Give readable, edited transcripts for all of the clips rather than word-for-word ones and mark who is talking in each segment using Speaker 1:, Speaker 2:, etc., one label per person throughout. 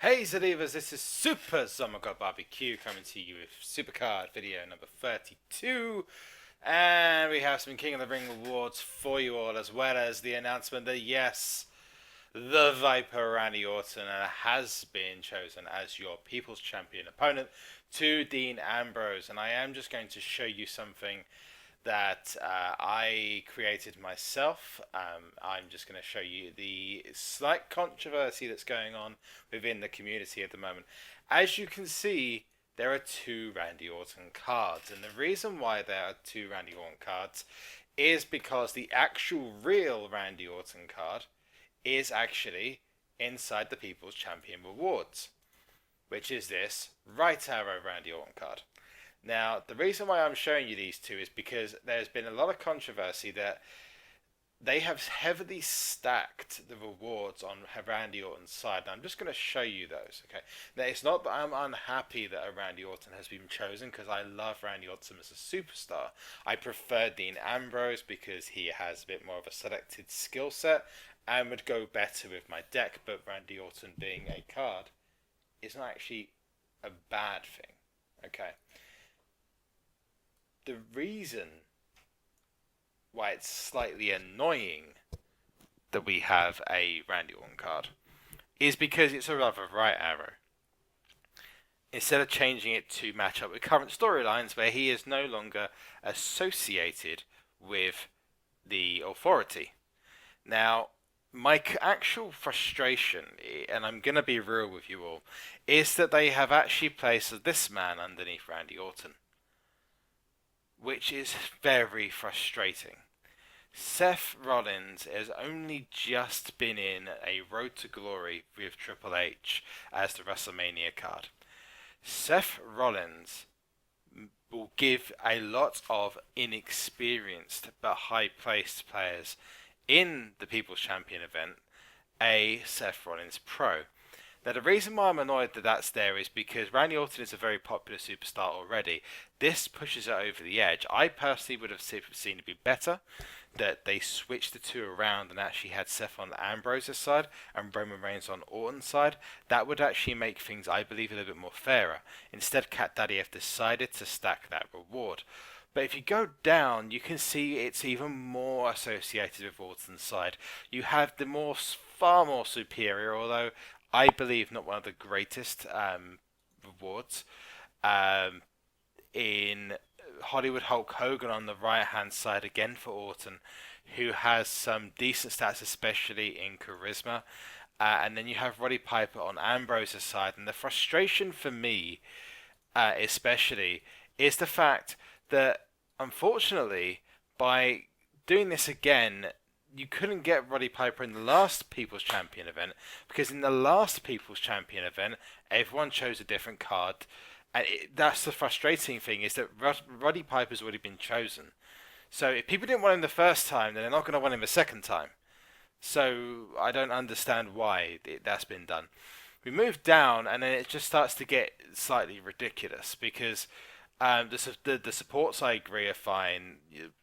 Speaker 1: Hey Zadivas, this is SuperZomGBBQ coming to you with SuperCard video number 32. And we have some King of the Ring awards for you all, as well as the announcement that yes, the Viper Randy Orton has been chosen as your People's Champion opponent to Dean Ambrose. And I am just going to show you something that I created myself. I'm just going to show you the slight controversy that's going on within the community at the moment. As you can see, there are two Randy Orton cards, and the reason why there are two Randy Orton cards is because the actual real Randy Orton card is actually inside the People's Champion Rewards, which is this right arrow Randy Orton card. Now, the reason why I'm showing you these two is because there's been a lot of controversy that they have heavily stacked the rewards on Randy Orton's side. And I'm just going to show you those, okay? Now, it's not that I'm unhappy that a Randy Orton has been chosen, because I love Randy Orton as a superstar. I prefer Dean Ambrose because he has a bit more of a selected skill set and would go better with my deck, but Randy Orton being a card is not actually a bad thing, okay? The reason why it's slightly annoying that we have a Randy Orton card is because it's a rather right arrow. Instead of changing it to match up with current storylines where he is no longer associated with the authority. Now, my actual frustration, and I'm going to be real with you all, is that they have actually placed this man underneath Randy Orton, which is very frustrating. Seth Rollins has only just been in a Road to Glory with Triple H as the WrestleMania card. Seth Rollins will give a lot of inexperienced but high-placed players in the People's Champion event a Seth Rollins Pro. Now, the reason why I'm annoyed that that's there is because Randy Orton is a very popular superstar already. This pushes it over the edge. I personally would have seen it be better that they switched the two around and actually had Seth on Ambrose's side and Roman Reigns on Orton's side. That would actually make things, I believe, a little bit more fairer. Instead, Cat Daddy have decided to stack that reward. But if you go down, you can see it's even more associated with Orton's side. You have the far more superior, although I believe not one of the greatest rewards, in Hollywood Hulk Hogan on the right hand side again for Orton, who has some decent stats, especially in charisma. And then you have Roddy Piper on Ambrose's side. And the frustration for me, especially, is the fact that, unfortunately, by doing this again, you couldn't get Roddy Piper in the last People's Champion event, because in the last People's Champion event, everyone chose a different card. And that's the frustrating thing, is that Roddy Piper's already been chosen. So if people didn't want him the first time, then they're not going to want him the second time. So I don't understand why that's been done. We move down, and then it just starts to get slightly ridiculous, because the supports, I agree, are fine.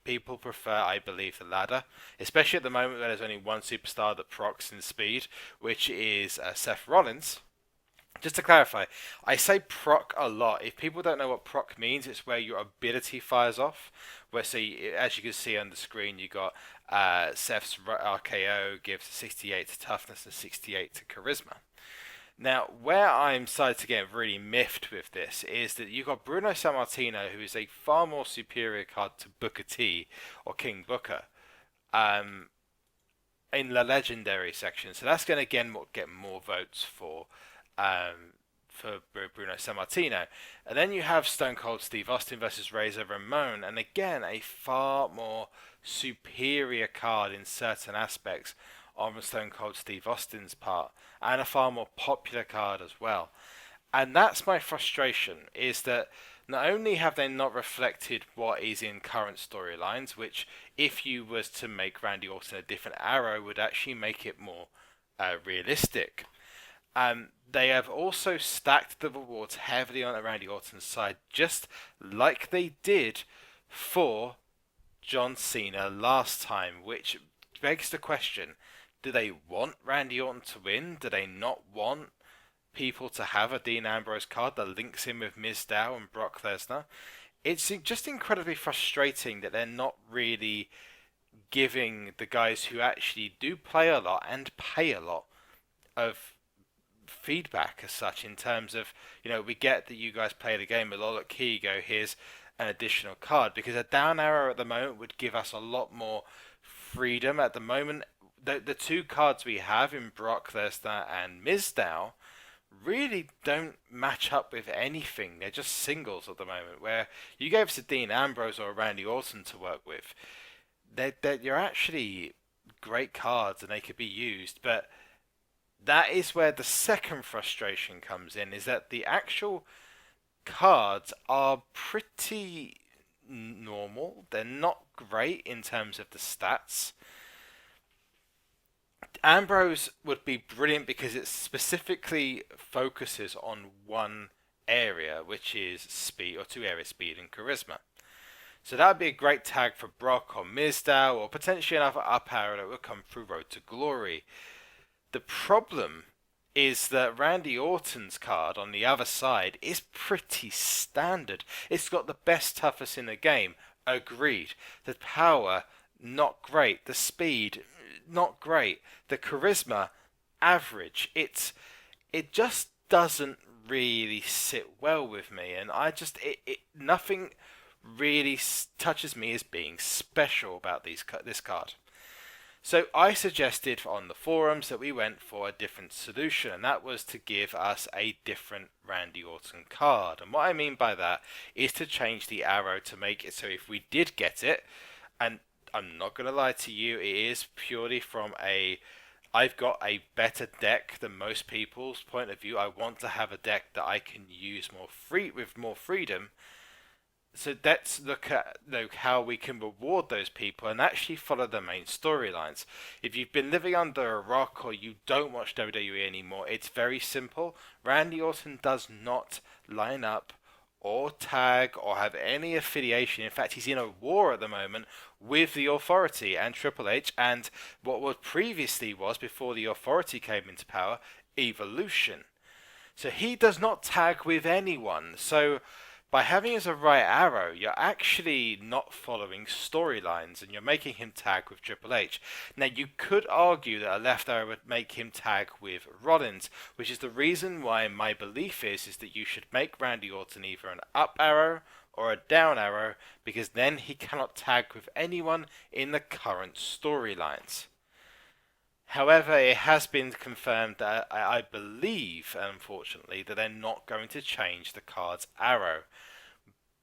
Speaker 1: People prefer, I believe, the ladder, especially at the moment where there's only one superstar that procs in speed, which is Seth Rollins. Just to clarify, I say proc a lot. If people don't know what proc means, it's where your ability fires off. Where, so as you can see on the screen, you got Seth's RKO gives 68 to toughness and 68 to charisma. Now, where I'm starting to get really miffed with this is that you've got Bruno Sammartino, who is a far more superior card to Booker T, or King Booker, in the legendary section. So that's going to again get more votes for Bruno Sammartino. And then you have Stone Cold Steve Austin versus Razor Ramon, and again a far more superior card in certain aspects on Stone Cold Steve Austin's part, and a far more popular card as well. And that's my frustration, is that not only have they not reflected what is in current storylines, which if you was to make Randy Orton a different arrow would actually make it more realistic. They have also stacked the rewards heavily on Randy Orton's side, just like they did for John Cena last time, which begs the question, do they want Randy Orton to win? Do they not want people to have a Dean Ambrose card that links him with Mizdow and Brock Lesnar. It's just incredibly frustrating that they're not really giving the guys who actually do play a lot and pay a lot of feedback as such, in terms of, we get that you guys play the game a lot. Look, here you go, here's an additional card, because a down arrow at the moment would give us a lot more freedom. At the moment, the two cards we have in Brock Lesnar and Mizdow really don't match up with anything. They're just singles at the moment, where you gave us a Dean Ambrose or a Randy Orton to work with. You're actually great cards and they could be used, but that is where the second frustration comes in, is that the actual cards are pretty normal. They're not great in terms of the stats. Ambrose would be brilliant because it specifically focuses on one area, which is speed, or two areas, speed and charisma. So that would be a great tag for Brock or Mizdow, or potentially another up arrow that would come through Road to Glory. The problem is that Randy Orton's card on the other side is pretty standard. It's got the best toughest in the game, agreed. The power, not great. The speed, not great. The charisma, average. It just doesn't really sit well with me, and nothing really touches me as being special about this card. So I suggested on the forums that we went for a different solution, and that was to give us a different Randy Orton card. And what I mean by that is to change the arrow to make it so if we did get it, and I'm not going to lie to you, it is purely from I've got a better deck than most people's point of view. I want to have a deck that I can use with more freedom. So let's look at how we can reward those people and actually follow the main storylines. If you've been living under a rock or you don't watch WWE anymore, it's very simple. Randy Orton does not line up or tag or have any affiliation. In fact, he's in a war at the moment with the Authority and Triple H and what previously was, before the Authority came into power, Evolution. So he does not tag with anyone. So by having as a right arrow, you're actually not following storylines, and you're making him tag with Triple H. Now, you could argue that a left arrow would make him tag with Rollins, which is the reason why my belief is that you should make Randy Orton either an up arrow or a down arrow, because then he cannot tag with anyone in the current storylines. However, it has been confirmed that I believe, unfortunately, that they're not going to change the card's arrow.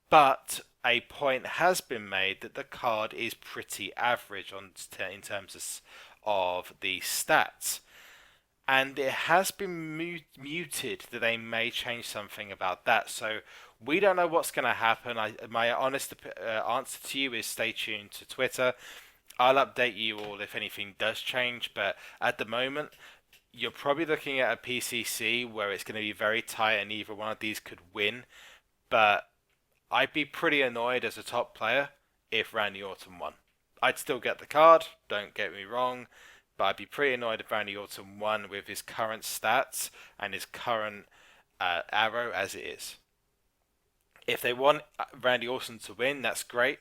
Speaker 1: But a point has been made that the card is pretty average in terms of the stats. And it has been muted that they may change something about that. So we don't know what's going to happen. My honest answer to you is stay tuned to Twitter. I'll update you all if anything does change, but at the moment, you're probably looking at a PCC where it's going to be very tight and either one of these could win, but I'd be pretty annoyed as a top player if Randy Orton won. I'd still get the card, don't get me wrong, but I'd be pretty annoyed if Randy Orton won with his current stats and his current arrow as it is. If they want Randy Orton to win, that's great.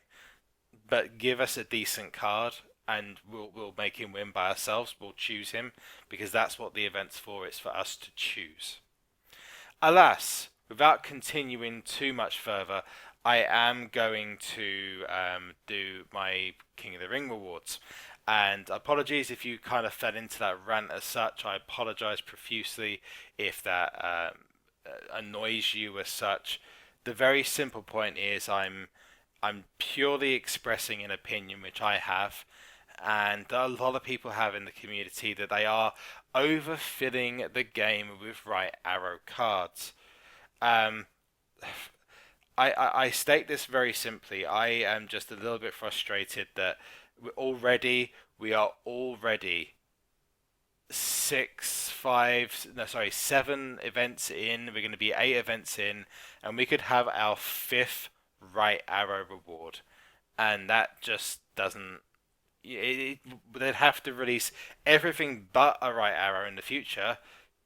Speaker 1: But give us a decent card, and we'll make him win by ourselves. We'll choose him, because that's what the event's for. It's for us to choose. Alas, without continuing too much further, I am going to do my King of the Ring rewards. And apologies if you kind of fell into that rant as such. I apologise profusely if that annoys you as such. The very simple point is I'm purely expressing an opinion which I have, and a lot of people have in the community, that they are overfilling the game with right arrow cards. I state this very simply. I am just a little bit frustrated that we are already 7 events in. We're going to be 8 events in, and we could have our 5th right arrow reward, and that just doesn't. They'd have to release everything but a right arrow in the future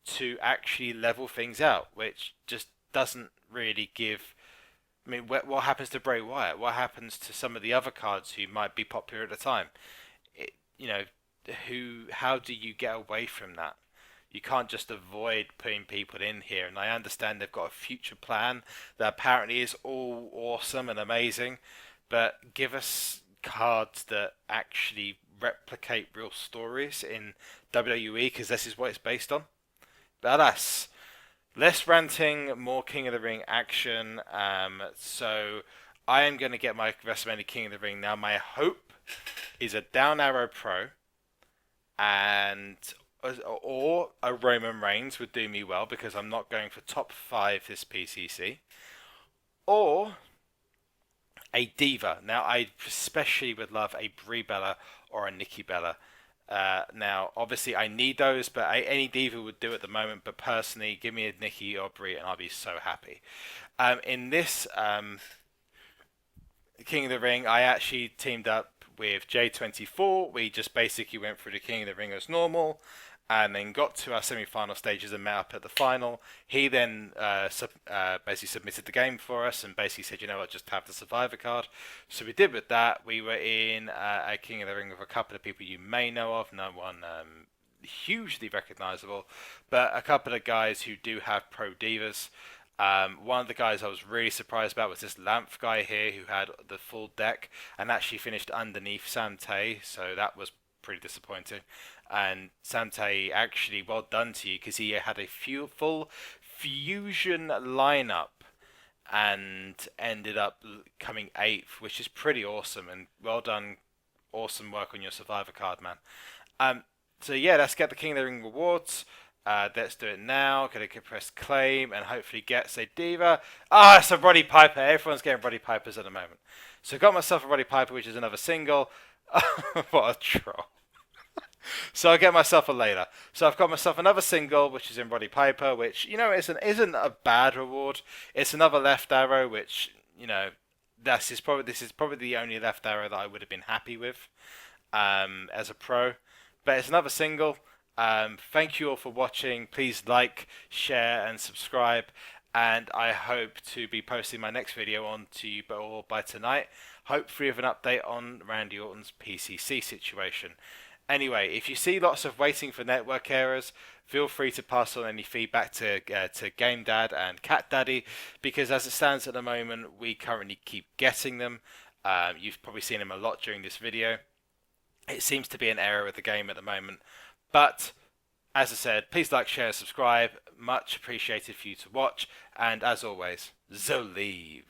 Speaker 1: to actually level things out, which just doesn't really give. I mean, what happens to Bray Wyatt? What happens to some of the other cards who might be popular at the time? You know, how do you get away from that? You can't just avoid putting people in here. And I understand they've got a future plan that apparently is all awesome and amazing, but give us cards that actually replicate real stories in WWE, because this is what it's based on. But alas, less ranting, more King of the Ring action. So I am going to get my WrestleMania King of the Ring now. My hope is a Down Arrow Pro, and or a Roman Reigns would do me well, because I'm not going for top 5 this PCC, or a Diva. Now, I especially would love a Brie Bella or a Nikki Bella. Now, obviously, I need those, but any Diva would do at the moment. But personally, give me a Nikki or Brie, and I'll be so happy. In this King of the Ring, I actually teamed up with J24. We just basically went through the King of the Ring as normal, and then got to our semi-final stages and met up at the final. He then basically submitted the game for us and basically said, you know what, just have the Survivor card. So we did with that. We were in a King of the Ring with a couple of people you may know of, no one hugely recognisable, but a couple of guys who do have pro divas. One of the guys I was really surprised about was this Lamph guy here, who had the full deck and actually finished underneath Sante, so that was pretty disappointing. And Sante, actually, well done to you, because he had a full fusion lineup and ended up coming 8th, which is pretty awesome. And well done, awesome work on your Survivor card, man. So yeah, let's get the King of the Ring rewards. Let's do it now. Gonna press claim and hopefully get a Diva. It's a Roddy Piper. Everyone's getting Roddy Pipers at the moment. So got myself a Roddy Piper, which is another single. What a troll. So I'll get myself a later. So I've got myself another single, which is in Roddy Piper, which, you know, isn't a bad reward. It's another left arrow, which, you know, this is probably the only left arrow that I would have been happy with as a pro. But it's another single. Thank you all for watching. Please like, share, and subscribe. And I hope to be posting my next video on to you all by tonight. Hopefully with an update on Randy Orton's PCC situation. Anyway, if you see lots of waiting for network errors, feel free to pass on any feedback to Game Dad and Cat Daddy, because as it stands at the moment, we currently keep getting them. You've probably seen them a lot during this video. It seems to be an error with the game at the moment. But, as I said, please like, share, and subscribe. Much appreciated for you to watch. And as always, Zolive.